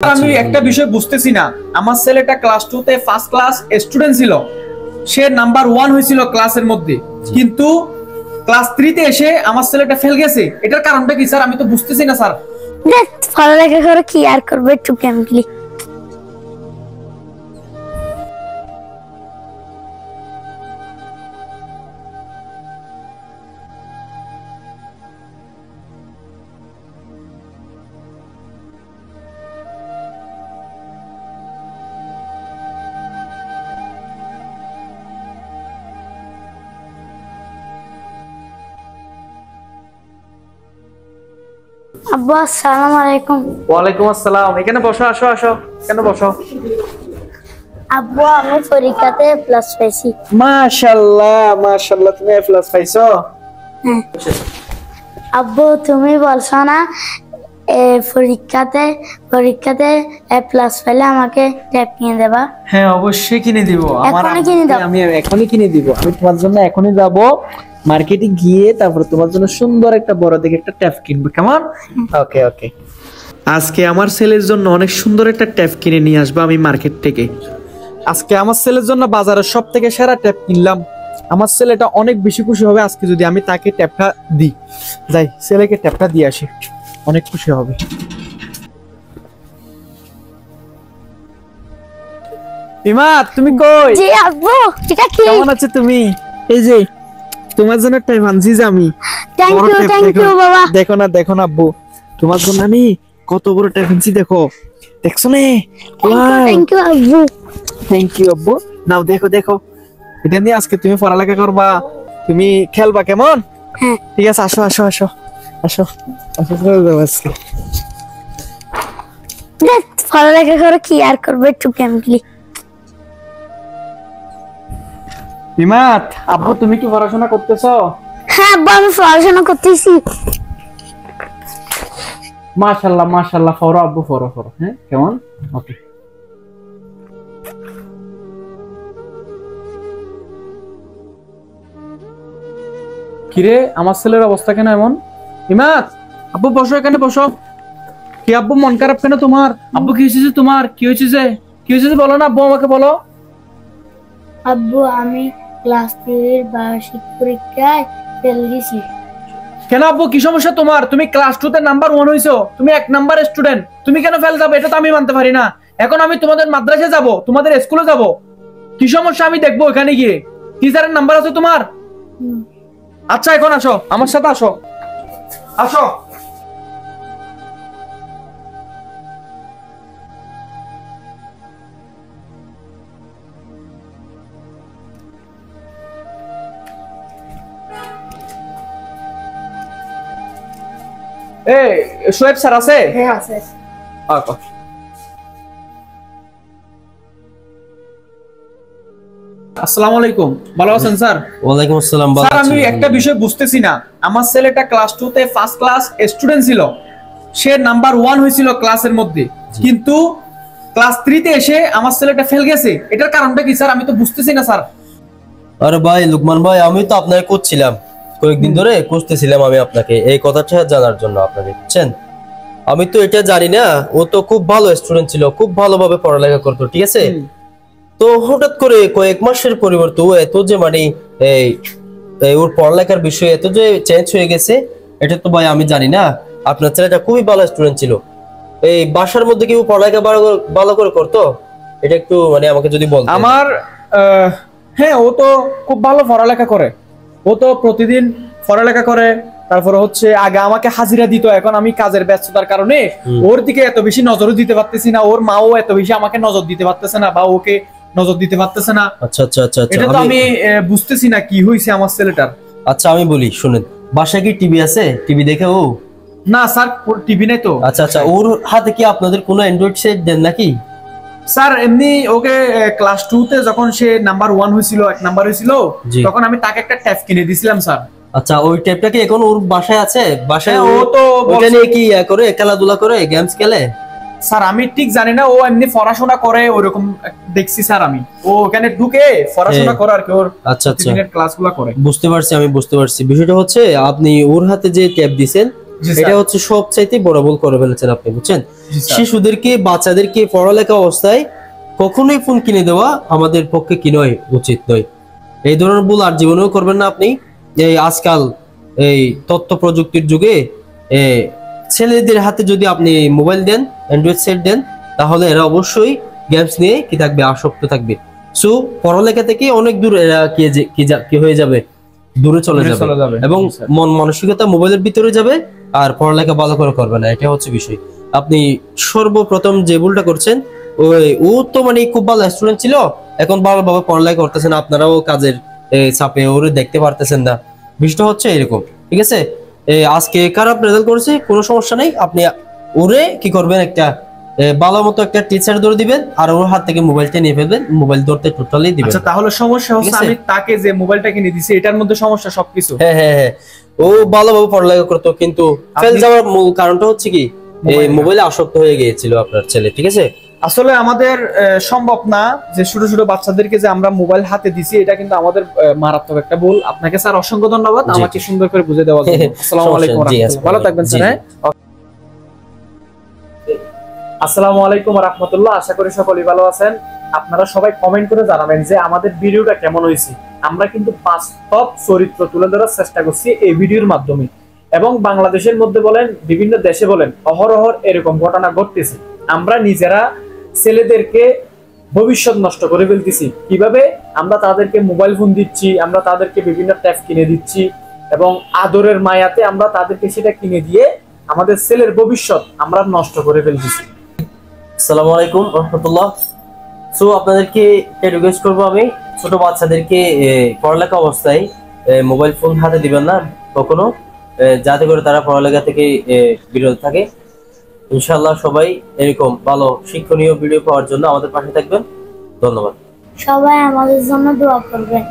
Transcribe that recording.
আমি একটা বিষয় বুঝতেছি না, আমার ছেলেটা ক্লাস 2 তে ফার্স্ট ক্লাস স্টুডেন্ট ছিল, সে নাম্বার 1 হয়েছিল ক্লাসের মধ্যে, কিন্তু ক্লাস 3 তে এসে আমার ছেলেটা ফেল গেছে। এটার কারণটা কি স্যার? আমি তো বুঝতেছি না স্যার। পড়ালেখা করে কি আর করবে একটু কেমলি। আব্বু আসসালামু আলাইকুম। ওয়ালাইকুম আসসালাম। এখানে বসো, আসো আসো, এখানে বসো। আব্বু আমি পরীক্ষাতে প্লাস পাইছি। মাশাআল্লাহ মাশাআল্লাহ, তুমি এ প্লাস পাইছো? হ্যাঁ। আব্বু তুমি বলছো না পরীক্ষাতে এ প্লাস পেলে আমাকে ট্যাব কিনে দেবা? হ্যাঁ অবশ্যই কিনে দিব। আমি এখনই কিনে দিব। আমি তোমার জন্য এখনই যাব মার্কেটে গিয়ে, তারপর তোমার জন্য সুন্দর একটা বড় দেখে একটা ট্যাব কিনবো। কেমন? ওকে ওকে। আজকে আমার ছেলের জন্য অনেক সুন্দর একটা ট্যাব কিনে নিয়ে আসবো আমি মার্কেট থেকে। আজকে আমার ছেলের জন্য বাজারের সব থেকে সেরা ট্যাব কিনলাম। আমার ছেলেটা অনেক বেশি খুশি হবে আজকে যদি আমি তাকে ট্যাবটা দিই। যাই ছেলেকে ট্যাবটা দিয়ে আসি, অনেক খুশি হবে। ইমাদ তুমি কই? জি আব্বু, এটা কি? কেমন আছো তুমি? এই যে তোমার জন্য ট্যাব আনছি যে আমি। থ্যাংক ইউ বাবা। দেখো না আব্বু, তোমার জন্য আমি কত বড় ট্যাব আনছি, দেখো। দেখছো না? থ্যাংক ইউ আব্বু। থ্যাংক ইউ আব্বু। নাও দেখো দেখো, এটা নিয়ে আজকে তুমি পড়ালেখা করবা, তুমি খেলবা। কেমন? হ্যাঁ ঠিক আছে, আসো আসো আসো আসো আসো, চলে যাবো আজকে। পড়ালেখা করে কি আর করবে একটু কেমলি। ইমাদ আব্বু, তুমি কি পড়াশোনা করতেছো? হ্যাঁ আব্বু আমি পড়াশোনা করতেছি। মাশাআল্লাহ মাশাআল্লাহ, পড়ো আব্বু, পড়ো পড়ো। হ্যাঁ কেমন? ওকে। কিরে আমার ছেলের অবস্থা কেন এমন? ইমাদ আব্বু বসো, এখানে বসো। কি আব্বু মন খারাপ কেন তোমার? আব্বু কি হয়েছে তোমার? কি হয়েছে যে বলো না আব্বু, আমাকে বলো। আব্বু আমি ক্লাস 3 এর বার্ষিক পরীক্ষায় ফেল গেছি। কেন আব্বু, কি সমস্যা তোমার? তুমি ক্লাস 2 তে নাম্বার 1 হইছো, তুমি 1 নাম্বার স্টুডেন্ট, তুমি কেন ফেল যাবে? এটা তো আমি মানতে পারি না। এখন আমি তোমাদের মাদ্রাসায় যাব, তোমাদের স্কুলে যাব, কি সমস্যা আমি দেখবো ওখানে গিয়ে। টিচারের নাম্বার আছে তোমার? আচ্ছা এখন আসো, আমার সাথে আসো, আসো। এই সোয়েব স্যার আছে? হ্যাঁ আছে। আসসালামু আলাইকুম, ভালো আছেন স্যার? ওয়ালাইকুম আসসালাম। স্যার আমি একটা বিষয় বুঝতেছি না, আমার ছেলেটা ক্লাস 2 তে ফার্স্ট ক্লাস স্টুডেন্ট ছিল, সে নাম্বার 1 হয়েছিল ক্লাসের মধ্যে, কিন্তু ক্লাস 3 তে এসে আমার ছেলেটা ফেল গেছে। এটার কারণটা কি স্যার? আমি তো বুঝতেছি না স্যার। আরে ভাই লুকমান ভাই, আমি তো আপনাকে খুঁজছিলাম, কয়েকদিন ধরে খুঁজতেছিলাম আমি আপনাকে এই কথাটা জানার জন্য। আপনাকে বুঝছেন, আমি তো এটা জানি না, ও তো খুব ভালো স্টুডেন্ট ছিল, খুব ভালোভাবে পড়ালেখা করতো, ঠিক আছে? তো হঠাৎ করে কয়েক মাসের পরিবর্তে ও এত যে মানে ওর পড়ালেখার বিষয়ে এত যে চেঞ্জ হয়ে গেছে, এটা তো ভাই আমি জানি না। আপনার ছেলেটা খুবই ভালো স্টুডেন্ট ছিল, এই বাসার মধ্যে কি ও পড়ালেখা ভালো করে করতো? এটা একটু মানে আমাকে যদি বলতেন। আমার হ্যাঁ, ও তো খুব ভালো পড়ালেখা করে, ও তো প্রতিদিন পড়ালেখা করে। তারপরে হচ্ছে আগে আমাকে হাজিরা দিত, এখন আমি কাজের ব্যস্ততার কারণে ওর দিকে এত বেশি নজরও দিতে পারতেছি না, ওর মাও এত বেশি আমাকে নজর দিতে পারতেছে না, বা ওকে নজর দিতে পারতেছে না। আচ্ছা আচ্ছা আচ্ছা আচ্ছা, এটা তো আমি বুঝতেছি না কি হয়েছে আমার ছেলেটার। আচ্ছা আমি বলি শুনেন, বাসায় কি টিভি আছে? টিভি দেখে ও? না স্যার, টিভি নেই তো। আচ্ছা আচ্ছা, ওর হাতে কি আপনাদের কোনো অ্যান্ড্রয়েড সেট দেন নাকি? স্যার এমনি ওকে ক্লাস 2 তে যখন সে নাম্বার 1 হয়েছিল, 1 নাম্বার হয়েছিল, তখন আমি তাকে একটা ট্যাব কিনে দিয়েছিলাম স্যার। আচ্ছা, ওই ট্যাবটা কি এখন ওর বাসায় আছে? বাসায় ও তো ওটা নিয়ে কি করে, খেলাধুলা করে, গেমস খেলে? স্যার আমি ঠিক জানি না, ও এমনি পড়াশোনা করে ওরকম দেখছি স্যার। আমি ও ওখানে ঢুকে পড়াশোনা করে আর কি, ওর আচ্ছা আচ্ছা ক্লাসগুলো করে। বুঝতে পারছি, আমি বুঝতে পারছি। বিষয়টা হচ্ছে আপনি ওর হাতে যে ট্যাব দিবেন জি স্যার। এটা হচ্ছে সবচাইতে বড় ভুল করে ফেলেছেন আপনি, বুঝছেন? জি স্যার। শিশুদেরকে, বাচ্চাদেরকে পড়ালেখা অবস্থায় কখনোই ফোন কিনে দেওয়া আমাদের পক্ষে কি নয়, উচিত নয়। এই ধরনের ভুল আর জীবনেও করবেন না আপনি। এই আজকাল এই তথ্য প্রযুক্তির যুগে ছেলেদের হাতে যদি আপনি মোবাইল দেন, অ্যান্ড্রয়েড সেট দেন, তাহলে এরা অবশ্যই গেমস নিয়ে কি থাকবে, আসক্ত থাকবে। সো পড়ালেখা থেকে অনেক দূর এরা কি হয়ে যাবে, দূরে চলে যাবে এবং জি স্যার। মন মানসিকতা মোবাইলের ভিতরে যাবে আর পড়ালেখা ভালো করে করবে না। এটা হচ্ছে বিষয়। আপনি সর্বপ্রথম যে ভুলটা করছেন, ও তো মানে খুব ভালো স্টুডেন্ট ছিল, এখন ভালোভাবে পড়ালেখা করতেছেন, আপনারাও কাজের চাপে ওরে দেখতে পারতেছেন না। বিষয়টা হচ্ছে এরকম, ঠিক আছে? আজকে খারাপ রেজাল্ট করেছে, কোনো সমস্যা নেই, আপনি ওরে কি করবেন, একটা ভালো মতো একটা টিচার ধরে দিবেন আর ওর হাত থেকে মোবাইলটা নিয়ে ফেলবেন, মোবাইল ধরতে টোটালি দিবেন। আচ্ছা, তাহলে সমস্যা হচ্ছে ঠিক আছে? আমি তাকে যে মোবাইলটা কিনে দিছি এটার মধ্যে সমস্যা সবকিছু। হ্যাঁ হ্যাঁ হ্যাঁ, ও ভালোভাবে পড়ালেখা করতো, কিন্তু ফেল যাওয়ার মূল কারণটা হচ্ছে কি, মোবাইলে আসক্ত হয়ে গিয়েছিল আপনার ছেলে, ঠিক আছে? আসলে আমাদের সম্ভব না যে ছোট ছোট বাচ্চাদেরকে যে আমরা মোবাইল হাতে দিছি, এটা কিন্তু আমাদের মারাত্মক একটা ভুল। আপনাকে স্যার অসংখ্য ধন্যবাদ জি, আমাকে জি। সুন্দর করে বুঝিয়ে দেওয়ার জন্য। আসসালামু আলাইকুম ওয়া জি, রাহমাতুল্লাহ। ভালো থাকবেন জি, স্যার। জি। হ্যাঁ, আসসালামু আলাইকুম ওয়া রাহমাতুল্লাহ। আশা করি সকলেই ভালো আছেন। আপনারা সবাই কমেন্ট করে জানাবেন যে আমাদের ভিডিওটা কেমন হয়েছে। আমরা কিন্তু বাস্তব চরিত্র তুলে ধরার চেষ্টা করছি এই ভিডিওর মাধ্যমে, এবং বাংলাদেশের মধ্যে বলেন, বিভিন্ন দেশে বলেন, অহরহর এরকম ঘটনা ঘটতেছে। আমরা নিজেরা ছেলেদেরকে ভবিষ্যৎ নষ্ট করে ফেলতেছি। কিভাবে? আমরা তাদেরকে মোবাইল ফোন দিচ্ছি, আমরা তাদেরকে বিভিন্ন ট্যাব কিনে দিচ্ছি, এবং আদরের মায়াতে আমরা তাদেরকে সেটা কিনে দিয়ে আমাদের ছেলের ভবিষ্যৎ আমরা নষ্ট করে ফেলতেছি। আসসালামু আলাইকুম রহমতুল্লাহ। সো আপনাদেরকে রিকোয়েস্ট করবো আমি, ছোট বাচ্চাদেরকে পড়ালেখা অবস্থায় মোবাইল ফোন হাতে দিবেন না কখনো, যাতে করে তারা পড়ালেখা থেকে বিরত থাকে। ইনশাআল্লাহ সবাই এরকম ভালো শিক্ষণীয় ভিডিও পাওয়ার জন্য আমাদের পাশে থাকবেন। ধন্যবাদ। সবাই আমাদের জন্য দোয়া করবেন।